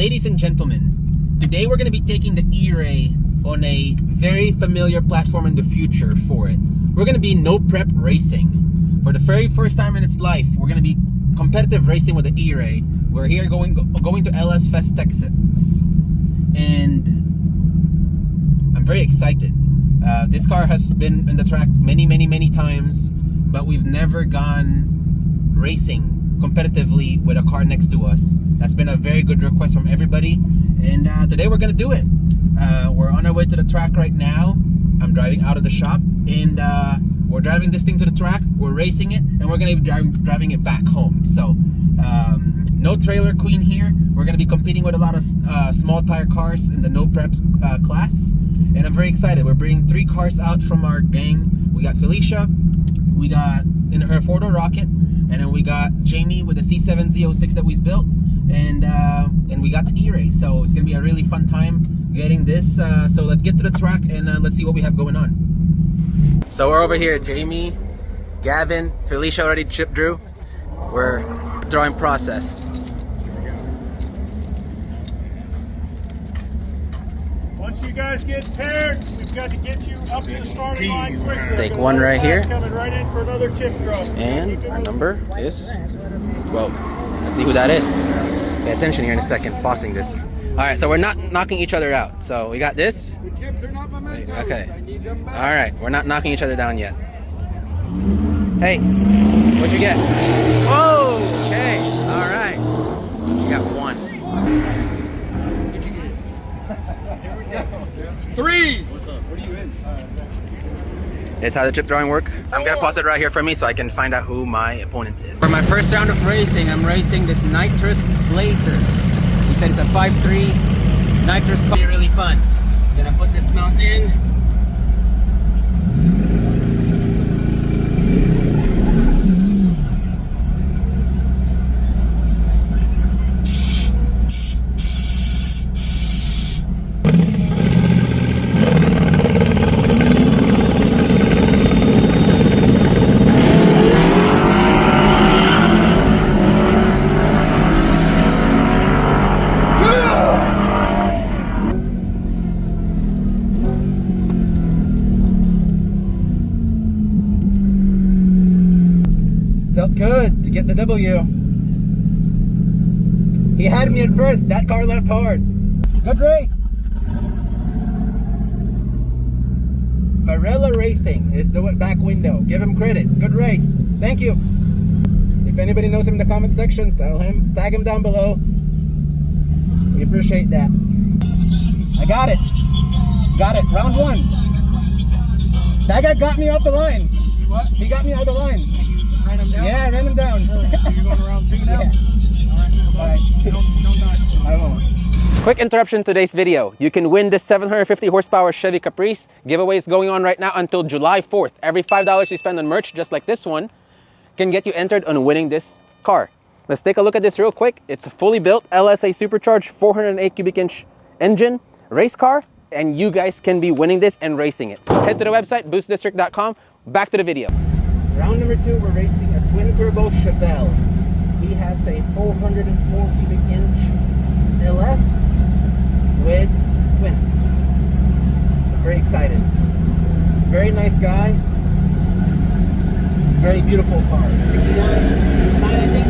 Ladies and gentlemen, today we're going to be taking the E-Ray on a very familiar platform in the future for it. We're going to be no prep racing. For the very first time in its life, we're going to be competitive racing with the E-Ray. We're here going to LSFest, Texas. And I'm very excited. This car has been in the track many times, but we've never gone racing competitively with a car next to us. That's been a very good request from everybody, and today we're gonna do it. We're on our way to the track right now. I'm driving out of the shop, and we're driving this thing to the track. We're racing it, and we're gonna be driving it back home. So no trailer queen here. We're gonna be competing with a lot of small tire cars in the no prep class, and I'm very excited. We're bringing 3 cars out from our gang. We got Felicia, we got in her four-door rocket, and then we got Jamie with the C7Z06 that we've built, and we got the E-Ray. So it's gonna be a really fun time getting this. So let's get to the track and let's see what we have going on. So we're over here, Jamie, Gavin, Felicia already chip drew. We're drawing process. Once you guys get paired, we've got to get you up to the starting line quickly. Take one right here. Coming right in for another chip draw. And our number is 12. Let's see who that is. Pay attention here in a second, pausing this. Alright, so we're not knocking each other out. So we got this. Okay. Alright, we're not knocking each other down yet. Hey, what'd you get? Whoa! Okay, alright. You got 1. Threes! What's up? What are you in? This is how the chip drawing work. I'm gonna pause it right here for me so I can find out who my opponent is. For my first round of racing, I'm racing this Nitrous Blazer. He said it's a 5.3 Nitrous car. It's really fun. Gonna put this mount in. Felt good to get the W. He had me at first. That car left hard. Good race. Varela Racing is the back window. Give him credit. Good race. Thank you. If anybody knows him in the comment section, tell him. Tag him down below. We appreciate that. I got it. Got it. Round 1. That guy got me off the line. What? He got me off the line. Ran him down? Yeah, I ran him down. So you're going around 2 now? Yeah. Alright. Don't die. I won't. Quick interruption to today's video. You can win this 750 horsepower Chevy Caprice. Giveaways going on right now until July 4th. Every $5 you spend on merch, just like this one, can get you entered on winning this car. Let's take a look at this real quick. It's a fully built LSA supercharged 408 cubic inch engine race car, and you guys can be winning this and racing it. So head to the website, boostdistrict.com. Back to the video. Round number 2, we're racing a twin turbo Chevelle. He has a 404 cubic inch LS with twins. I'm very excited. Very nice guy. Very beautiful car. 69, 69 I think.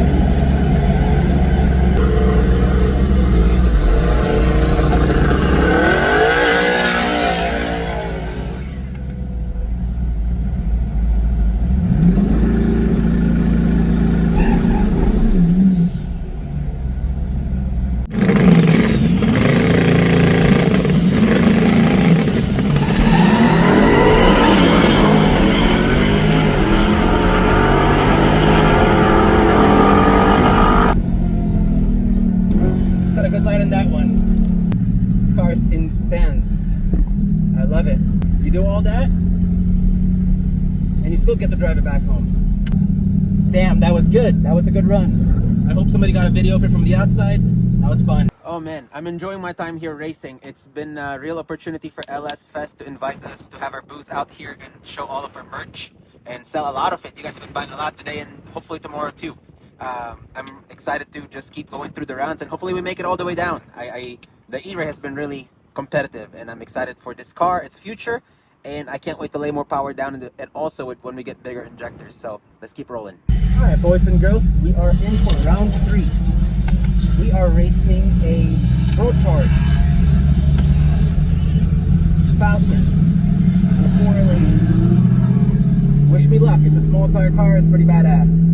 Intense. I love it. You do all that and you still get to drive it back home. Damn, that was good. That was a good run. I hope somebody got a video of it from the outside. That was fun. Oh man, I'm enjoying my time here racing. It's been a real opportunity for LSFest to invite us to have our booth out here and show all of our merch and sell a lot of it. You guys have been buying a lot today and hopefully tomorrow too. I'm excited to just keep going through the rounds, and hopefully we make it all the way down. The E-Ray has been really competitive, and I'm excited for this car, its future, and I can't wait to lay more power down and also when we get bigger injectors. So let's keep rolling. All right, boys and girls, we are in for round 3. We are racing a Protard Falcon, a 4 lane. Wish me luck. It's a small tire car. It's pretty badass.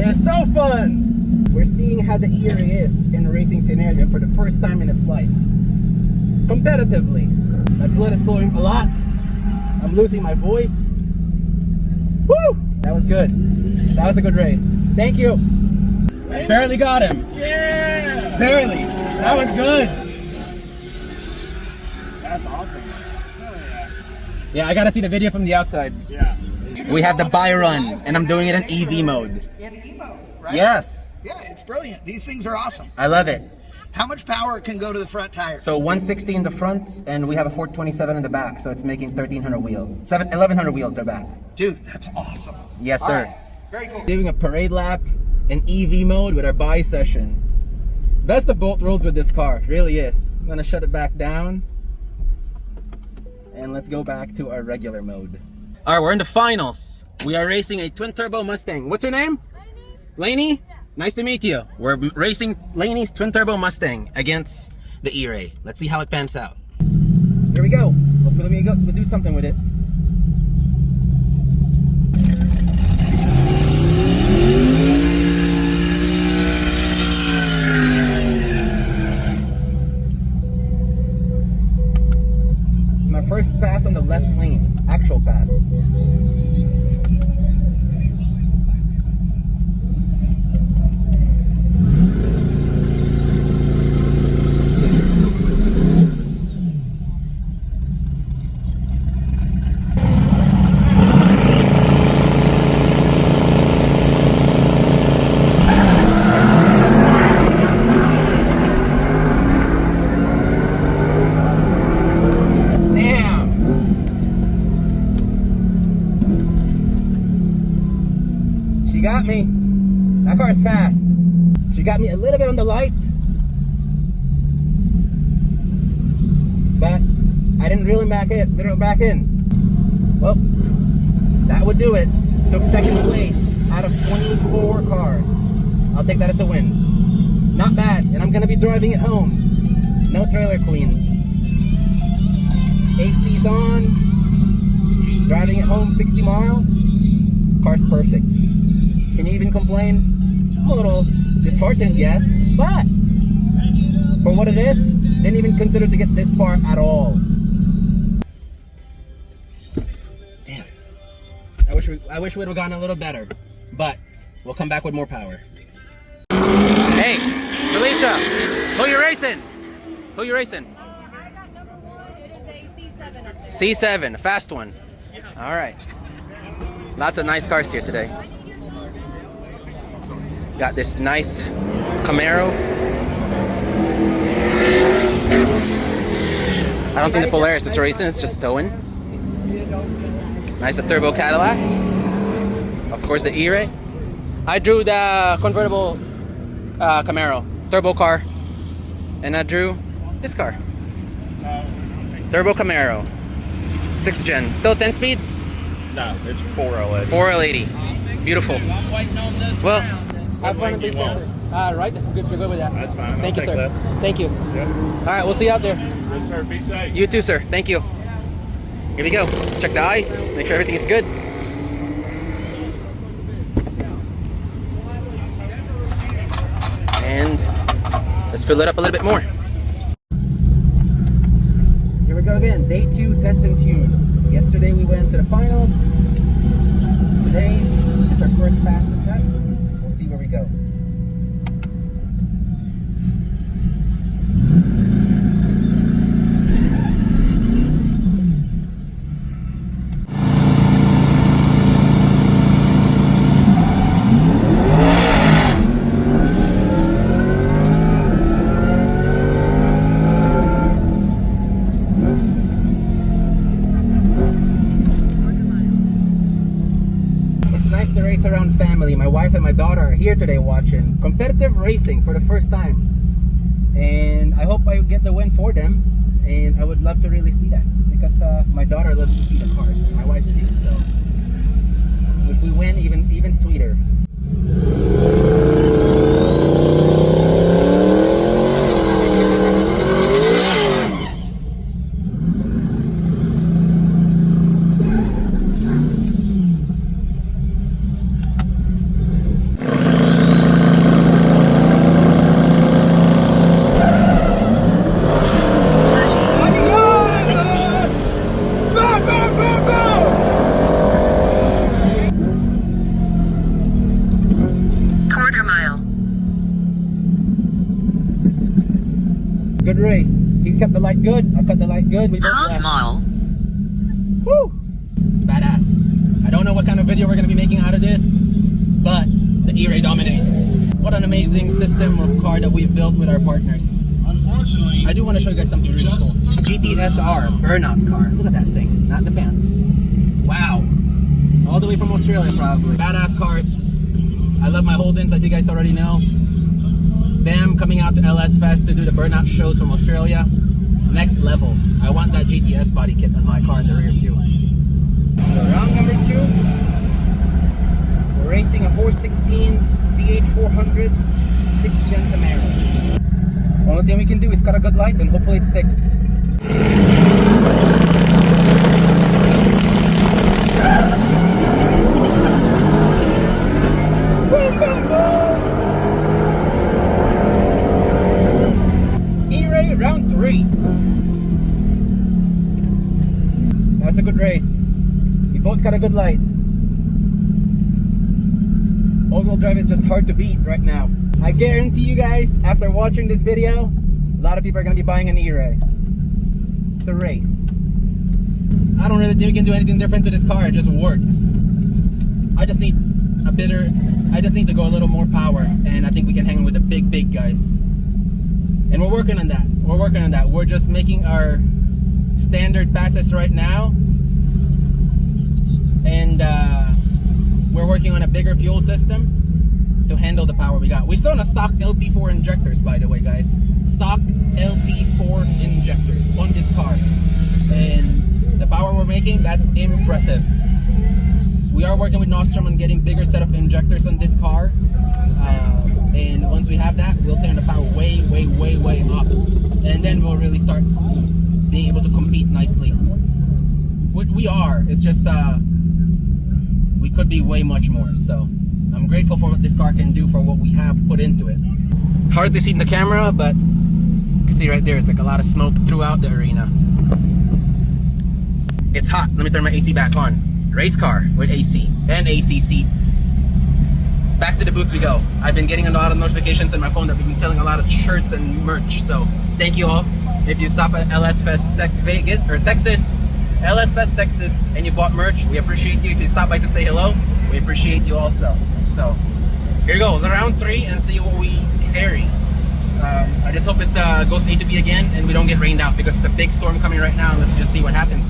It's so fun! We're seeing how the E-Ray is in a racing scenario for the first time in its life. Competitively. My blood is flowing a lot. I'm losing my voice. Woo! That was good. That was a good race. Thank you. I barely got him. Yeah! Barely. That was good. That's awesome. Oh, yeah. Yeah, I gotta see the video from the outside. Yeah. We have the buy run, and I'm doing it in EV mode. In E mode, right? Yes. Yeah, it's brilliant. These things are awesome. I love it. How much power can go to the front tires? So 160 in the front, and we have a 427 in the back, so it's making 1,300 wheel. 1,100 wheel to the back. Dude, that's awesome. Yes, All sir. right. Very cool. Doing a parade lap in EV mode with our buy session. Best of both worlds with this car, really is. I'm gonna shut it back down, and let's go back to our regular mode. All right, we're in the finals. We are racing a twin turbo Mustang. What's your name? Laney? Yeah. Nice to meet you. We're racing Laney's twin turbo Mustang against the E-Ray. Let's see how it pans out. Here we go. Hopefully we'll do something with it. It's my first pass on the left lane. Actual pass. She got me. That car is fast. She got me a little bit on the light, but I didn't reel him back in. Well, that would do it. Took second place out of 24 cars. I'll take that as a win. Not bad, and I'm gonna be driving it home. No trailer queen. AC's on. Driving it home 60 miles. Car's perfect. Can you even complain? I'm a little disheartened, yes, but for what it is, didn't even consider to get this far at all. Damn. I wish we would have gotten a little better, but we'll come back with more power. Hey, Felicia, who you racing? Who you racing? I got number 1. It is a C7 up there. C7, a fast one. All right. Lots of nice cars here today. Got this nice Camaro. I don't think the Polaris is racing, it's just towing. Nice, a turbo Cadillac. Of course, the E-Ray. I drew the convertible Camaro, turbo car. And I drew this car. Turbo Camaro. 6th gen. Still 10 speed? No, it's 4L80. 4L80. Beautiful. Well, What lane do you want? right, you're good with that. That's fine. Thank you, I'll sir. take that. Thank you. Yep. All right, we'll see you out there. Yes, sir. Be safe. You too, sir. Thank you. Here we go. Let's check the ice. Make sure everything is good. And let's fill it up a little bit more. Here we go again. Day 2, test and tune. Yesterday we went to the finals. Today it's our first pass to test. We'll see where we go. Around family. My wife and my daughter are here today watching competitive racing for the first time, and I hope I get the win for them, and I would love to really see that because my daughter loves to see the cars and my wife too, so if we win, even sweeter. Good race. He cut the light good. I cut the light good. We both half mile. Woo! Badass. I don't know what kind of video we're going to be making out of this, but the E-Ray dominates. What an amazing system of car that we've built with our partners. Unfortunately, I do want to show you guys something really cool. GTSR burnout car. Look at that thing. Not the pants. Wow. All the way from Australia probably. Badass cars. I love my Holdens, as you guys already know. Them coming out to LSFest to do the burnout shows from Australia. Next level. I want that GTS body kit on my car in the rear too. So round number 2. We're racing a 416 DH400 6th-gen Camaro. Only thing we can do is cut a good light and hopefully it sticks. E-Ray round 3. That's a good race. We both got a good light. All-wheel drive is just hard to beat right now. I guarantee you guys, after watching this video, a lot of people are going to be buying an E-Ray. The race. I don't really think we can do anything different to this car. It just works. I just need to go a little more power, and I think we can hang with the big guys. And we're working on that. We're just making our standard passes right now, and we're working on a bigger fuel system to handle the power we got. We still on a stock LT4 injectors, by the way, guys. Stock LT4 injectors on this car, and the power we're making, that's impressive. We are working with Nostrum on getting bigger set of injectors on this car, and once we have that, we'll turn the power way up, and then we'll really start being able to compete nicely. We are, it's just we could be way much more. So I'm grateful for what this car can do for what we have put into it. Hard to see in the camera, but you can see right there, it's like a lot of smoke throughout the arena. It's hot. Let me turn my AC back on. Race car with AC and AC seats. Back to the booth we go. I've been getting a lot of notifications on my phone that we've been selling a lot of shirts and merch. So thank you all. If you stop at LSFest Vegas or Texas, LSFest Texas, and you bought merch, we appreciate you. If you stop by to say hello, we appreciate you also. So here we go, the round 3, and see what we carry. I just hope it goes A to B again and we don't get rained out, because it's a big storm coming right now. Let's just see what happens.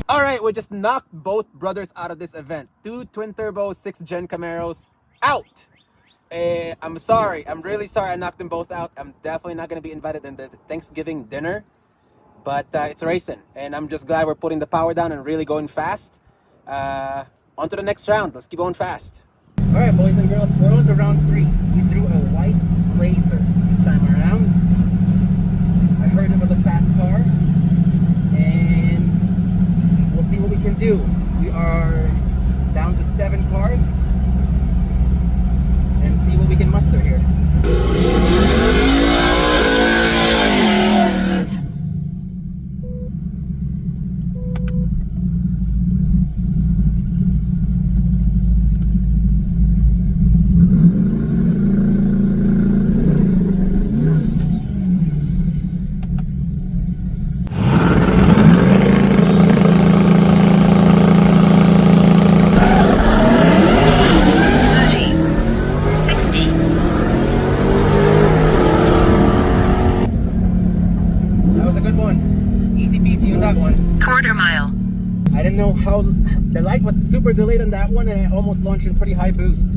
All right, we just knocked both brothers out of this event. 2 twin-turbo 6th-gen Camaros out. I'm sorry. I'm really sorry I knocked them both out. I'm definitely not going to be invited in the Thanksgiving dinner. But it's racing, and I'm just glad we're putting the power down and really going fast. On to the next round. Let's keep going fast. All right, boys and girls, we're on to round 3. We drew a white Blazer this time around. I heard it was a fast car, and we'll see what we can do. We are down to 7 cars, and see what we can muster here. don't know how the light was super delayed on that one, and I almost launched in pretty high boost.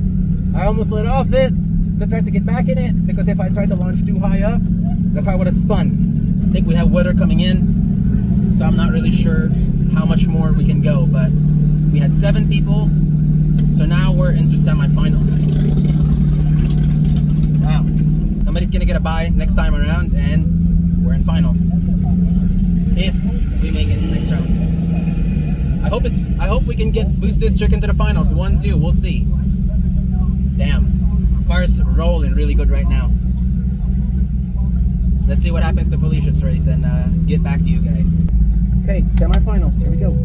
I almost let off it to try to get back in it, because if I tried to launch too high up, the car would have spun. I think we have weather coming in, so I'm not really sure how much more we can go, but we had 7 people, so now we're into semifinals. Wow, somebody's gonna get a bye next time around, and we're in finals. If we make it next round. I hope we can boost this trick into the finals. 1, 2, we'll see. Damn, car's rolling really good right now. Let's see what happens to Felicia's race and get back to you guys. Okay, semifinals, here we go.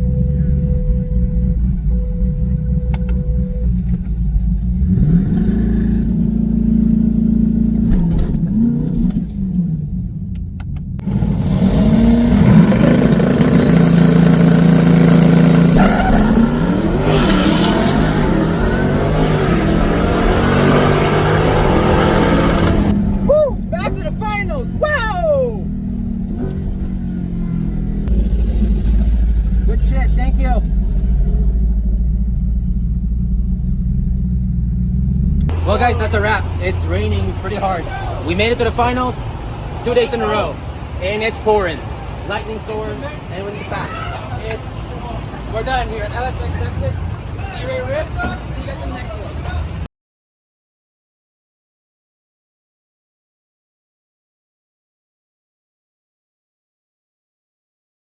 Thank you. Well guys, that's a wrap. It's raining pretty hard. We made it to the finals 2 days in a row, and it's pouring. Lightning storm, and we need to pack. We're done here at LSFest, Texas. See you, Rip. See you guys in the next one.